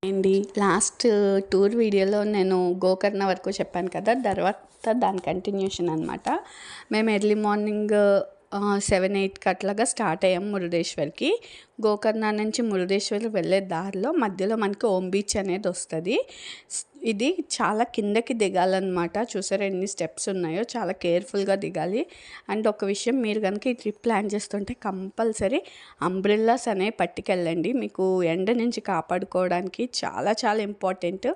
అండి last tour వీడియోలో నేను గోకర్ణ వరకు చెప్పాను కదా, తర్వాత దాని కంటిన్యూషన్ అనమాట. మేము ఎర్లీ మార్నింగ్ 7-8కి అట్లాగా స్టార్ట్ అయ్యాం మురుడేశ్వర్కి. గోకర్ణ నుంచి మురుడేశ్వర్ వెళ్ళే దారిలో మధ్యలో మనకి ఓం బీచ్ అనేది వస్తుంది. ఇది చాలా కిందకి దిగాలన్నమాట. చూసారా ఎన్ని స్టెప్స్ ఉన్నాయో, చాలా కేర్ఫుల్గా దిగాలి. అండ్ ఒక విషయం, మీరు కనుక ఈ ట్రిప్ ప్లాన్ చేస్తుంటే కంపల్సరీ అంబ్రెల్లాస్ అనేవి పట్టుకెళ్ళండి. మీకు ఎండ నుంచి కాపాడుకోవడానికి చాలా చాలా ఇంపార్టెంట్.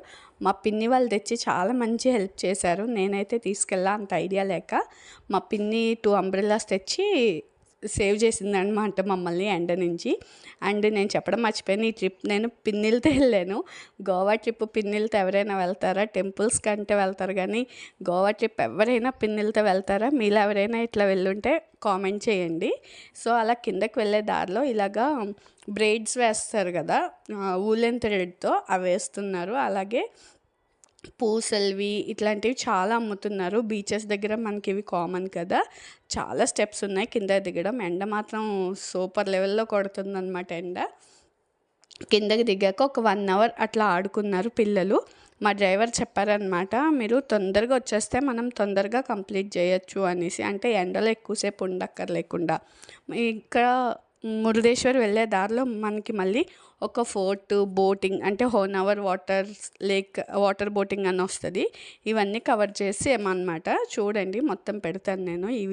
మా పిన్ని వాళ్ళు తెచ్చి చాలా మంచి హెల్ప్ చేశారు. నేనైతే తీసుకెళ్ళా అంత ఐడియా లేక. మా పిన్ని 2 అంబ్రెల్లాస్ తెచ్చి సేవ్ చేసిందనమాట మమ్మల్ని ఎండ నుంచి. అండ్ నేను చెప్పడం మర్చిపోయాను, ఈ ట్రిప్ నేను పిన్నిలతో వెళ్ళాను. గోవా ట్రిప్ పిన్నిలతో ఎవరైనా వెళ్తారా? టెంపుల్స్ కంటే వెళ్తారు కానీ గోవా ట్రిప్ ఎవరైనా పిన్నిలతో వెళ్తారా? మీలో ఎవరైనా ఇట్లా వెళ్ళుంటే కామెంట్ చేయండి. సో అలా కిందకి వెళ్ళే దారిలో ఇలాగా బ్రైడ్స్ వేస్తారు కదా, ఊలెన్ థ్రెడ్తో అవి వేస్తున్నారు. అలాగే పూసల్వి ఇట్లాంటివి చాలా అమ్ముతున్నారు. బీచెస్ దగ్గర మనకి ఇవి కామన్ కదా. చాలా స్టెప్స్ ఉన్నాయి కింద దిగడం. ఎండ మాత్రం సూపర్ లెవెల్లో కొడుతుందన్నమాట ఎండ. కిందకి దిగాక ఒక 1 అవర్ అట్లా ఆడుకున్నారు పిల్లలు. మా డ్రైవర్ చెప్పారనమాట, మీరు తొందరగా వచ్చేస్తే మనం తొందరగా కంప్లీట్ చేయొచ్చు అనేసి. అంటే ఎండలో ఎక్కువసేపు ఉండక్కర్లేకుండా. ఇక్కడ మురుడేశ్వర్ వెళ్ళే దారిలో మనకి మళ్ళీ ఒక ఫోర్ట్, బోటింగ్ అంటే హోనవర్ వాటర్ బోటింగ్ అని వస్తుంది. ఇవన్నీ కవర్ చేసి ఏమన్నమాట. చూడండి, మొత్తం పెడతాను నేను ఈ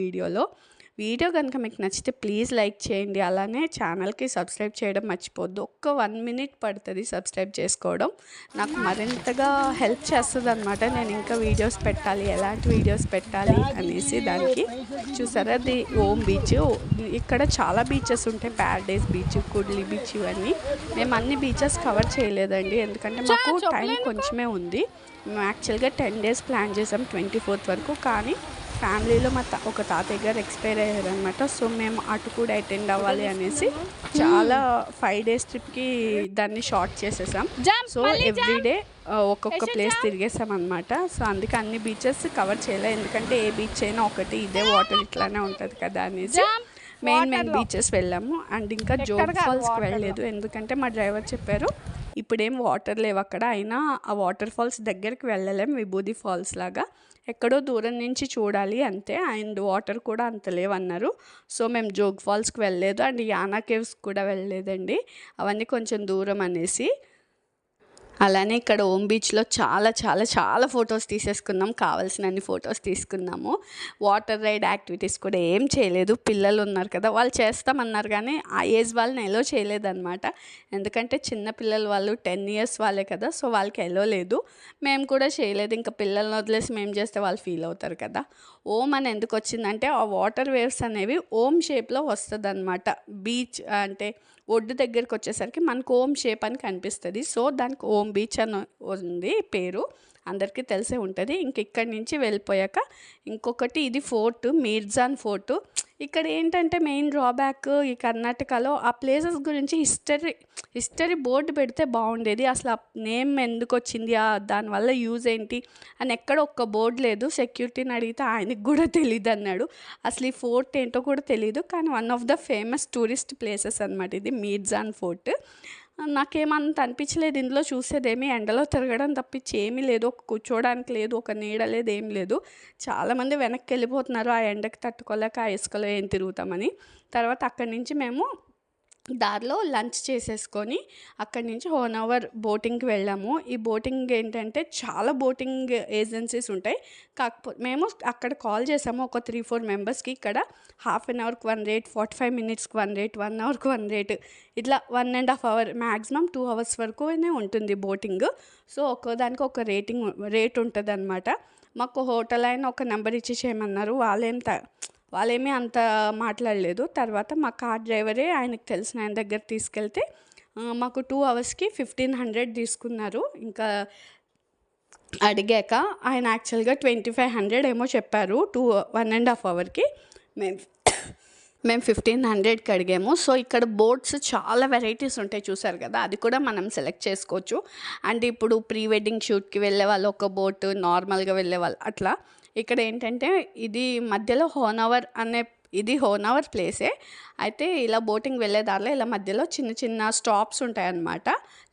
వీడియో కనుక మీకు నచ్చితే ప్లీజ్ లైక్ చేయండి. అలానే ఛానల్కి సబ్స్క్రైబ్ చేయడం మర్చిపోద్దు. ఒక్క 1 మినిట్ పడుతుంది సబ్స్క్రైబ్ చేసుకోవడం. నాకు మరింతగా హెల్ప్ చేస్తుంది అనమాట. నేను ఇంకా వీడియోస్ పెట్టాలి, ఎలాంటి వీడియోస్ పెట్టాలి అనేసి. దానికి చూసారా, అది ఓం బీచ్. ఇక్కడ చాలా బీచెస్ ఉంటాయి, ప్యారడైస్ బీచ్, కుడ్లీ బీచ్, ఇవన్నీ. మేము అన్ని బీచెస్ కవర్ చేయలేదండి, ఎందుకంటే మాకు టైం కొంచెమే ఉంది. మేము యాక్చువల్గా 10 డేస్ ప్లాన్ చేసాం 24th వరకు. కానీ ఫ్యామిలీలో ఒక తాతయ్య గారు ఎక్స్పైర్ అయ్యారనమాట. సో మేము అటు కూడా అటెండ్ అవ్వాలి అనేసి చాలా 5 డేస్ ట్రిప్కి దాన్ని షార్ట్ చేసేసాం. సో ఎవ్రీడే ఒక్కొక్క ప్లేస్ తిరిగేసాం అనమాట. సో అందుకే అన్ని బీచెస్ కవర్ చేయలే, ఎందుకంటే ఏ బీచ్ అయినా ఒకటి, ఇదే వాటర్ ఇట్లానే ఉంటుంది కదా అనేసి మెయిన్ బీచెస్ వెళ్ళాము. అండ్ ఇంకా జోగ్ ఫాల్స్కి వెళ్ళలేదు, ఎందుకంటే మా డ్రైవర్ చెప్పారు ఇప్పుడేం వాటర్ లేవు అక్కడ. అయినా ఆ వాటర్ ఫాల్స్ దగ్గరికి వెళ్ళలేం, విభూది ఫాల్స్ లాగా ఎక్కడో దూరం నుంచి చూడాలి అంతే. అండ్ వాటర్ కూడా అంత లేవన్నారు. సో మేము జోగ్ ఫాల్స్కి వెళ్ళలేదు. అండ్ యానా కేవ్స్ కూడా వెళ్ళలేదండి, అవన్నీ కొంచెం దూరం అనేసి. అలానే ఇక్కడ ఓం బీచ్లో చాలా చాలా చాలా ఫొటోస్ తీసేసుకున్నాం, కావాల్సినన్ని ఫొటోస్ తీసుకున్నాము. వాటర్ రైడ్ యాక్టివిటీస్ కూడా ఏం చేయలేదు. పిల్లలు ఉన్నారు కదా, వాళ్ళు చేస్తామన్నారు కానీ ఆ ఏజ్ వాళ్ళని ఎలో చేయలేదన్నమాట. ఎందుకంటే చిన్న పిల్లలు వాళ్ళు 10 years వాళ్ళే కదా, సో వాళ్ళకి ఎలో లేదు. మేము కూడా చేయలేదు. ఇంకా పిల్లల్ని వదిలేసి మేము చేస్తే వాళ్ళు ఫీల్ అవుతారు కదా. ఓం అని ఎందుకు వచ్చిందంటే ఆ వాటర్ వేవ్స్ అనేవి ఓం షేప్లో వస్తుంది అనమాట. బీచ్ అంటే ఒడ్డు దగ్గరికి వచ్చేసరికి మనకు ఓం షేప్ అని కనిపిస్తుంది. సో దానికి ఓం బీచ్ అని ఉంది పేరు, అందరికీ తెలిసే ఉంటుంది. ఇక్కడి నుంచి వెళ్ళిపోయాక ఇంకొకటి, ఇది ఫోర్ట్, మీర్జాన్ ఫోర్టు. ఇక్కడ ఏంటంటే మెయిన్ డ్రాబ్యాక్, ఈ కర్ణాటకలో ఆ ప్లేసెస్ గురించి హిస్టరీ బోర్డు పెడితే బాగుండేది. అసలు ఆ నేమ్ ఎందుకు వచ్చింది, దానివల్ల యూజ్ ఏంటి అని ఎక్కడ ఒక్క బోర్డు లేదు. సెక్యూరిటీని అడిగితే ఆయనకి కూడా తెలియదు అన్నాడు. అసలు ఈ ఫోర్ట్ ఏంటో కూడా తెలియదు, కానీ one of the famous tourist places అనమాట ఇది మీర్జాన్ ఫోర్ట్. నాకేమంత అనిపించలేదు ఇందులో చూసేదేమీ, ఎండలో తిరగడం తప్పించి ఏమీ లేదు. ఒక కూర్చోడానికి లేదు, ఒక నీడ లేదు, ఏం లేదు. చాలామంది వెనక్కి వెళ్ళిపోతున్నారు ఆ ఎండకి తట్టుకోలేక, ఆ ఇసుకలో ఏం తిరుగుతామని. తర్వాత అక్కడి నుంచి మేము దారిలో లంచ్ చేసేసుకొని అక్కడి నుంచి 1 hour బోటింగ్కి వెళ్ళాము. ఈ బోటింగ్ ఏంటంటే చాలా బోటింగ్ ఏజెన్సీస్ ఉంటాయి. కాకపోతే మేము అక్కడ కాల్ చేసాము ఒక 3-4 మెంబర్స్కి. ఇక్కడ 1/2 hourకి 1 రేట్, 45 minutesకి 1 రేట్, 1 hourకి 1 రేట్, ఇట్లా 1.5 hour, మ్యాక్సిమం 2 hours వరకునే ఉంటుంది బోటింగ్. సో ఒక్కోదానికి ఒక రేట్ ఉంటుంది అనమాట. మాకు హోటల్ అయినా ఒక నెంబర్ ఇచ్చి చేయమన్నారు. వాళ్ళేమీ అంత మాట్లాడలేదు. తర్వాత మా కార్ డ్రైవరే ఆయనకు తెలిసిన ఆయన దగ్గర తీసుకెళ్తే మాకు 2 hours-కి 1500 తీసుకున్నారు. ఇంకా అడిగాక ఆయన యాక్చువల్గా 2500 ఏమో చెప్పారు 1.5 hourకి. మేము 1500కి అడిగాము. సో ఇక్కడ బోట్స్ చాలా వెరైటీస్ ఉంటాయి, చూసారు కదా, అది కూడా మనం సెలెక్ట్ చేసుకోవచ్చు. అండ్ ఇప్పుడు ప్రీ వెడ్డింగ్ షూట్కి వెళ్ళే వాళ్ళు ఒక బోట్, నార్మల్గా వెళ్ళే వాళ్ళు అట్లా. ఇక్కడ ఏంటంటే ఇది మధ్యలో హోనవర్ అనే ఇది హోనవర్ ప్లేసే. అయితే ఇలా బోటింగ్ వెళ్ళే దారిలో ఇలా మధ్యలో చిన్న చిన్న స్టాప్స్ ఉంటాయన్నమాట,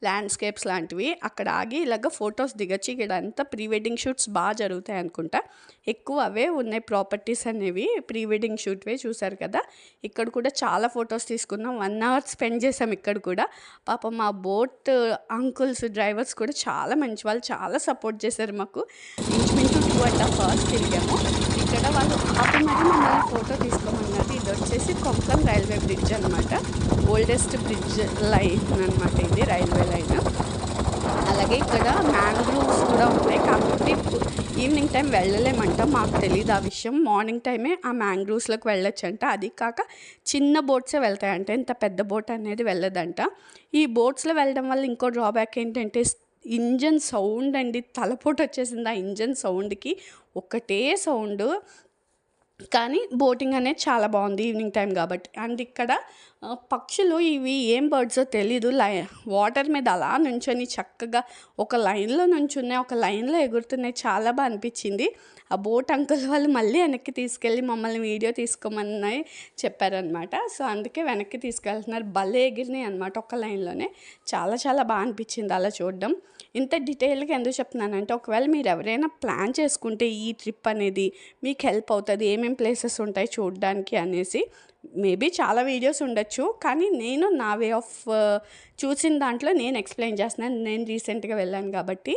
ల్యాండ్స్కేప్స్ లాంటివి. అక్కడ ఆగి ఇలాగ ఫొటోస్ దిగొచ్చు. ఇక్కడంతా ప్రీ వెడ్డింగ్ షూట్స్ బాగా జరుగుతాయి అనుకుంటా, ఎక్కువ అవే ఉన్నాయి ప్రాపర్టీస్ అనేవి, ప్రీ వెడ్డింగ్ షూట్వే. చూసారు కదా, ఇక్కడ కూడా చాలా ఫొటోస్ తీసుకున్నాం. 1 hour స్పెండ్ చేసాం ఇక్కడ కూడా. పాపం మా బోట్ అంకుల్స్ డ్రైవర్స్ కూడా చాలా మంచి వాళ్ళు, చాలా సపోర్ట్ చేశారు మాకు. ఇంచుమించు 2.5 hours తిరిగాము. ఇక్కడ వాళ్ళు ఆపి మరి మమ్మల్ని ఫోటో తీసుకోమన్నది. ఇది వచ్చేసి కొంకన్ రైల్వే బ్రిడ్జ్ అనమాట, ఓల్డెస్ట్ బ్రిడ్జ్ లైన్ అనమాట ఇది, రైల్వే లైన్. అలాగే ఇక్కడ మ్యాంగ్రూవ్స్ కూడా ఉన్నాయి, కాకపోతే ఈవినింగ్ టైం వెళ్ళలేమంట, మాకు తెలియదు ఆ విషయం. మార్నింగ్ టైమే ఆ మ్యాంగ్రూవ్స్లోకి వెళ్ళొచ్చంట. అది కాక చిన్న బోట్సే వెళ్తాయంట, ఇంత పెద్ద బోట్ అనేది వెళ్ళదంట. ఈ బోట్స్లో వెళ్ళడం వల్ల ఇంకో డ్రాబ్యాక్ ఏంటంటే ఇంజన్ సౌండ్ అండి, తలపోటు వచ్చేసింది ఆ ఇంజన్ సౌండ్కి, ఒకటే సౌండ్. కానీ బోటింగ్ అనేది చాలా బాగుంది ఈవినింగ్ టైం కాబట్టి. అండ్ ఇక్కడ పక్షులు ఇవి ఏం బర్డ్సో తెలీదు, వాటర్ మీద అలా నుంచొని చక్కగా ఒక లైన్లో నుంచున్నాయి, ఒక లైన్లో ఎగురుతున్నాయి, చాలా బాగా అనిపించింది. ఆ బోట్ అంకుల్ వాళ్ళు మళ్ళీ వెనక్కి తీసుకెళ్ళి మమ్మల్ని వీడియో తీసుకోమని చెప్పారనమాట. సో అందుకే వెనక్కి తీసుకెళ్తున్నారు. భలే ఎగిరినాయి అనమాట ఒక లైన్లోనే. చాలా చాలా బాగా అనిపించింది అలా చూడడం. ఇంత డీటెయిల్గా ఎందుకు చెప్తున్నానంటే, ఒకవేళ మీరు ఎవరైనా ప్లాన్ చేసుకుంటే ఈ ట్రిప్ అనేది మీకు హెల్ప్ అవుతుంది, ఏమేమి ప్లేసెస్ ఉంటాయి చూడడానికి అనేసి. మేబీ చాలా వీడియోస్ ఉండొచ్చు, కానీ నేను నా వే ఆఫ్ చూసిన దాంట్లో నేను ఎక్స్ప్లెయిన్ చేస్తున్నాను. నేను రీసెంట్గా వెళ్ళాను కాబట్టి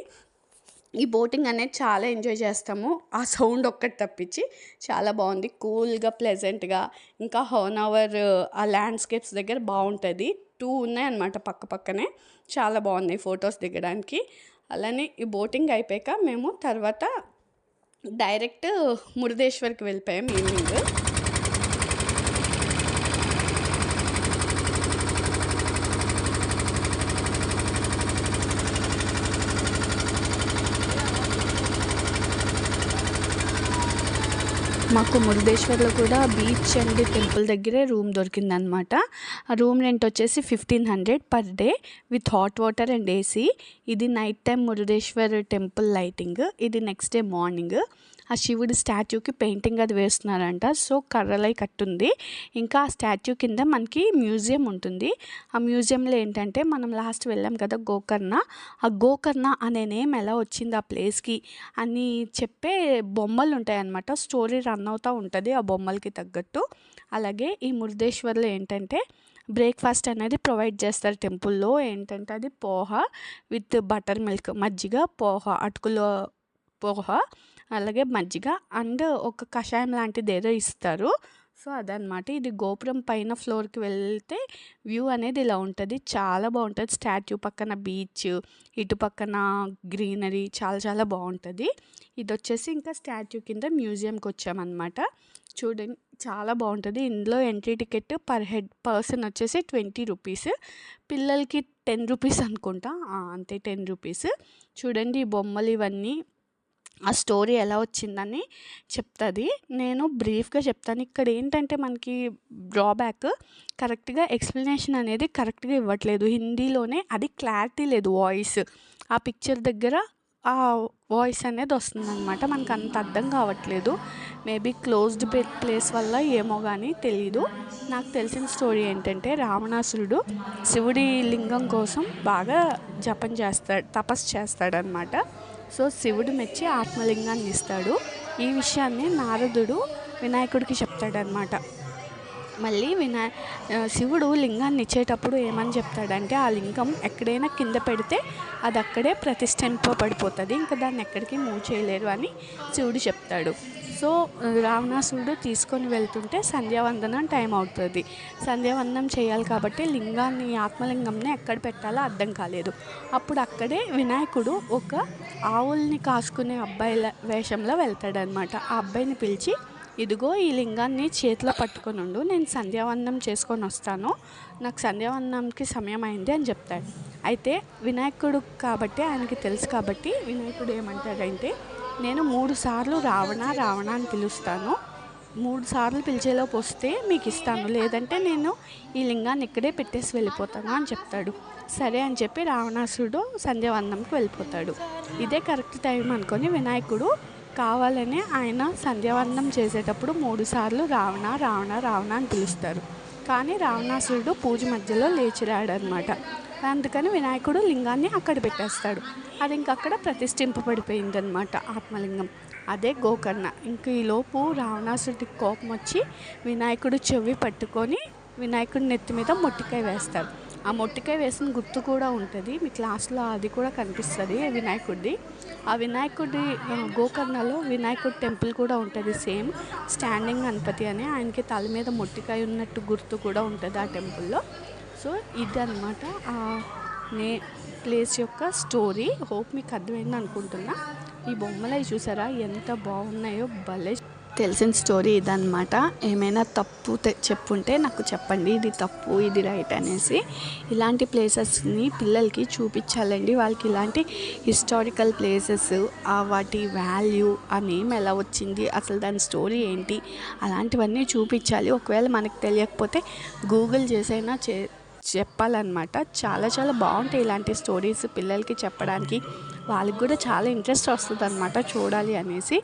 ఈ బోటింగ్ అనేది చాలా ఎంజాయ్ చేస్తాము, ఆ సౌండ్ ఒక్కటి తప్పించి. చాలా బాగుంది, కూల్గా ప్లెజెంట్గా. ఇంకా హోనవర్ ఆ ల్యాండ్స్కేప్స్ దగ్గర బాగుంటుంది. 2 ఉన్నాయన్నమాట పక్క పక్కనే, చాలా బాగున్నాయి ఫొటోస్ దిగడానికి. అలానే ఈ బోటింగ్ అయిపోయాక మేము తర్వాత డైరెక్ట్ మురుదేశ్వర్కి వెళ్ళిపోయాం ఈవినింగ్. మాకు మురుదేశ్వర్లో కూడా బీచ్ అండ్ టెంపుల్ దగ్గరే రూమ్ దొరికిందనమాట. ఆ రూమ్ రెంట్ వచ్చేసి 1500 per day with hot water and AC. ఇది night time Murudeshwar temple lighting. ఇది నెక్స్ట్ డే మార్నింగ్. ఆ శివుడి స్టాచ్యూకి పెయింటింగ్ అది వేస్తున్నారంట. సో కర్రలై కట్టుంది. ఇంకా ఆ స్టాచ్యూ కింద మనకి మ్యూజియం ఉంటుంది. ఆ మ్యూజియంలో ఏంటంటే, మనం లాస్ట్ వెళ్ళాం కదా గోకర్ణ, ఆ గోకర్ణ అనే నేమ్ ఎలా వచ్చింది ఆ ప్లేస్కి అని చెప్పే బొమ్మలు ఉంటాయన్నమాట. స్టోరీ రన్ అవుతూ ఉంటుంది ఆ బొమ్మలకి తగ్గట్టు. అలాగే ఈ మురుదేశ్వర్లో ఏంటంటే బ్రేక్ఫాస్ట్ అనేది ప్రొవైడ్ చేస్తారు టెంపుల్లో. ఏంటంటే అది పోహా విత్ బటర్ మిల్క్, మజ్జిగ, పోహా, అటుకులో పోహా, అలాగే మజ్జిగ అండ్ ఒక కషాయం లాంటిది ఏదో ఇస్తారు. సో అదనమాట. ఇది గోపురం పైన ఫ్లోర్కి వెళ్తే వ్యూ అనేది ఇలా ఉంటుంది, చాలా బాగుంటుంది. స్టాట్యూ పక్కన బీచ్, ఇటు పక్కన గ్రీనరీ, చాలా చాలా బాగుంటుంది. ఇది వచ్చేసి ఇంకా స్టాట్యూ కింద మ్యూజియంకి వచ్చామన్నమాట. చూడండి చాలా బాగుంటుంది. ఇందులో entry ticket per head person వచ్చేసి 20 రూపీస్, పిల్లలకి 10 రూపీస్ అనుకుంటా, అంతే 10 రూపీస్. చూడండి ఈ బొమ్మలు ఇవన్నీ ఆ స్టోరీ ఎలా వచ్చిందని చెప్తుంది. నేను బ్రీఫ్గా చెప్తాను. ఇక్కడ ఏంటంటే మనకి డ్రాబ్యాక్, కరెక్ట్గా ఎక్స్ప్లెనేషన్ అనేది కరెక్ట్గా ఇవ్వట్లేదు హిందీలోనే, అది క్లారిటీ లేదు వాయిస్. ఆ పిక్చర్ దగ్గర ఆ వాయిస్ అనేది వస్తుందన్నమాట, మనకు అంత అర్థం కావట్లేదు. మేబీ క్లోజ్డ్ ప్లేస్ వల్ల ఏమో కానీ తెలీదు. నాకు తెలిసిన స్టోరీ ఏంటంటే, రావణాసురుడు శివుడి లింగం కోసం బాగా జపం చేస్తాడు, తపస్సు చేస్తాడనమాట. సో శివుడు మెచ్చి ఆత్మలింగాన్ని ఇస్తాడు. ఈ విషయాన్ని నారదుడు వినాయకుడికి చెప్తాడనమాట. మళ్ళీ శివుడు లింగాన్ని ఇచ్చేటప్పుడు ఏమని చెప్తాడంటే, ఆ లింగం ఎక్కడైనా కింద పెడితే అది అక్కడే ప్రతిష్ఠింపబడిపోతుంది, ఇంకా దాన్ని ఎక్కడికి మూవ్ చేయలేరు అని శివుడు చెప్తాడు. సో రావణాసురుడు తీసుకొని వెళ్తుంటే సంధ్యావందనం టైం అవుతుంది. సంధ్యావందనం చేయాలి కాబట్టి లింగాన్ని, ఆత్మలింగంని ఎక్కడ పెట్టాలో అర్థం కాలేదు. అప్పుడు అక్కడే వినాయకుడు ఒక ఆవుల్ని కాసుకునే అబ్బాయిల వేషంలో వెళ్తాడనమాట. ఆ అబ్బాయిని పిలిచి, ఇదిగో ఈ లింగాన్ని చేతిలో పట్టుకొని ఉండు, నేను సంధ్యావందనం చేసుకొని వస్తాను, నాకు సంధ్యావందనంకి సమయం అయింది అని చెప్తాడు. అయితే వినాయకుడు కాబట్టి, ఆయనకి తెలుసు కాబట్టి వినాయకుడు ఏమంటాడంటే, నేను 3 సార్లు రావణ రావణ అని పిలుస్తాను, 3 సార్లు పిలిచేలోపు వస్తే మీకు ఇస్తాను, లేదంటే నేను ఈ లింగాన్ని ఇక్కడే పెట్టేసి వెళ్ళిపోతాను అని చెప్తాడు. సరే అని చెప్పి రావణాసురుడు సంధ్యావందనంకి వెళ్ళిపోతాడు. ఇదే కరెక్ట్ టైం అనుకొని వినాయకుడు కావాలనే ఆయన సంధ్యావందనం చేసేటప్పుడు 3 సార్లు రావణ రావణ రావణ అని పిలుస్తారు. కానీ రావణాసురుడు పూజ మధ్యలో లేచి రాడనమాట. అందుకని వినాయకుడు లింగాన్ని అక్కడ పెట్టేస్తాడు. అది ఇంకక్కడ ప్రతిష్ఠింపబడిపోయిందనమాట ఆత్మలింగం. అదే గోకర్ణ. ఇంక ఈలోపు రావణాసురుడికి కోపం వచ్చి వినాయకుడు చెవి పట్టుకొని వినాయకుడి నెత్తి మీద మొట్టికాయ వేస్తాడు. ఆ మొట్టికాయ వేసిన గుర్తు కూడా ఉంటుంది, మీ క్లాస్లో అది కూడా కనిపిస్తుంది వినాయకుడిది. ఆ వినాయకుడి గోకర్ణలో వినాయకుడి టెంపుల్ కూడా ఉంటుంది, సేమ్ స్టాండింగ్ గణపతి అని. ఆయనకి తల మీద మొట్టికాయ ఉన్నట్టు గుర్తు కూడా ఉంటుంది ఆ టెంపుల్లో. సో ఇదన్నమాట ఆ ప్లేస్ యొక్క స్టోరీ. హోప్ మీకు అర్థమైంది అనుకుంటున్నా. ఈ బొమ్మలు అవి చూసారా ఎంత బాగున్నాయో, భలే తెలిసిన స్టోరీ ఇదన్నమాట. ఏమైనా తప్పు చెప్పుంటే నాకు చెప్పండి, ఇది తప్పు ఇది రైట్ అనేసి. ఇలాంటి ప్లేసెస్ని పిల్లలకి చూపించాలండి. వాళ్ళకి ఇలాంటి హిస్టారికల్ ప్లేసెస్, వాటి వాల్యూ, ఆ నేమ్ ఎలా వచ్చింది, అసలు దాని స్టోరీ ఏంటి, అలాంటివన్నీ చూపించాలి. ఒకవేళ మనకు తెలియకపోతే గూగుల్ చేసైనా చెప్పాలన్నమాట. చాలా చాలా బాగుంటాయి ఇలాంటి స్టోరీస్ పిల్లలకి చెప్పడానికి. వాళ్ళకి కూడా చాలా ఇంట్రెస్ట్ వస్తుంది అనమాట చూడాలి అనేసి.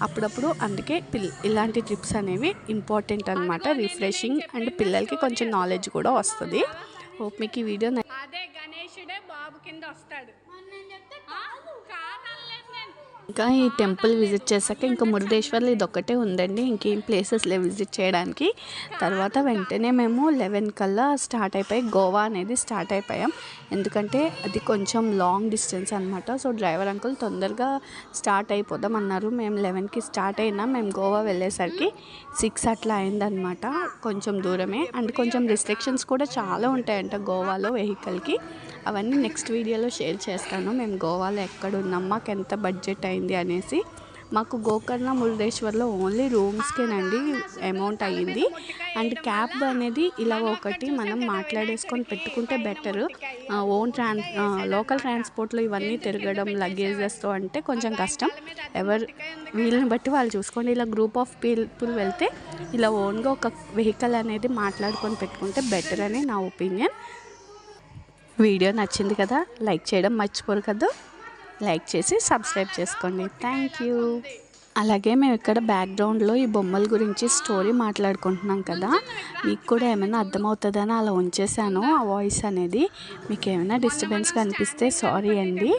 అప్పుడప్పుడు అందుకే ఇలాంటి ట్రిప్స్ అనేవి ఇంపార్టెంట్ అనమాట, రిఫ్రెషింగ్ అండ్ పిల్లలకి కొంచెం నాలెడ్జ్ కూడా వస్తుంది. హోప్ మీకు ఈ వీడియో అదే గణేశుడే బాబు కింద వస్తాడు. ఇంకా ఈ టెంపుల్ విజిట్ చేశాక ఇంకా మురుడేశ్వర్లో ఇది ఒక్కటే ఉందండి, ఇంకేం ప్లేసెస్ లేవు విజిట్ చేయడానికి. తర్వాత వెంటనే మేము 11 కల్లా స్టార్ట్ అయిపోయి గోవా అనేది స్టార్ట్ అయిపోయాం. ఎందుకంటే అది కొంచెం లాంగ్ డిస్టెన్స్ అనమాట. సో డ్రైవర్ అంకుల్ తొందరగా స్టార్ట్ అయిపోదాం అన్నారు. మేము 11కి స్టార్ట్ అయినా మేము గోవా వెళ్ళేసరికి 6 అట్లా అయిందనమాట. కొంచెం దూరమే అండ్ కొంచెం రిస్ట్రిక్షన్స్ కూడా చాలా ఉంటాయంట గోవాలో వెహికల్కి. అవన్నీ నెక్స్ట్ వీడియోలో షేర్ చేస్తాను. మేము గోవాలో ఎక్కడున్నాం, మాకు ఎంత బడ్జెట్ అయింది అనేసి. మాకు గోకర్ణ మురుడేశ్వర్లో ఓన్లీ రూమ్స్కేనండి అమౌంట్ అయ్యింది. అండ్ క్యాబ్ అనేది ఇలా ఒకటి మనం మాట్లాడేసుకొని పెట్టుకుంటే బెటరు. లోకల్ ట్రాన్స్పోర్ట్లో ఇవన్నీ తిరగడం లగేజెస్తో అంటే కొంచెం కష్టం. ఎవరు వీళ్ళని బట్టి వాళ్ళు చూసుకోండి. ఇలా గ్రూప్ ఆఫ్ పీపుల్ వెళ్తే ఇలా ఓన్గా ఒక వెహికల్ అనేది మాట్లాడుకొని పెట్టుకుంటే బెటర్ అని నా ఒపీనియన్. వీడియో నచ్చింది కదా, లైక్ చేయడం మర్చిపోరు కదా, లైక్ చేసి సబ్స్క్రైబ్ చేసుకోండి. Thank you. అలాగే మేము ఇక్కడ బ్యాక్గ్రౌండ్లో ఈ బొమ్మల గురించి స్టోరీ మాట్లాడుకుంటున్నాం కదా, మీకు కూడా ఏమైనా అర్థమవుతుందని అలా ఉంచేసాను ఆ వాయిస్ అనేది. మీకు ఏమైనా డిస్టర్బెన్స్ కనిపిస్తే సారీ అండి.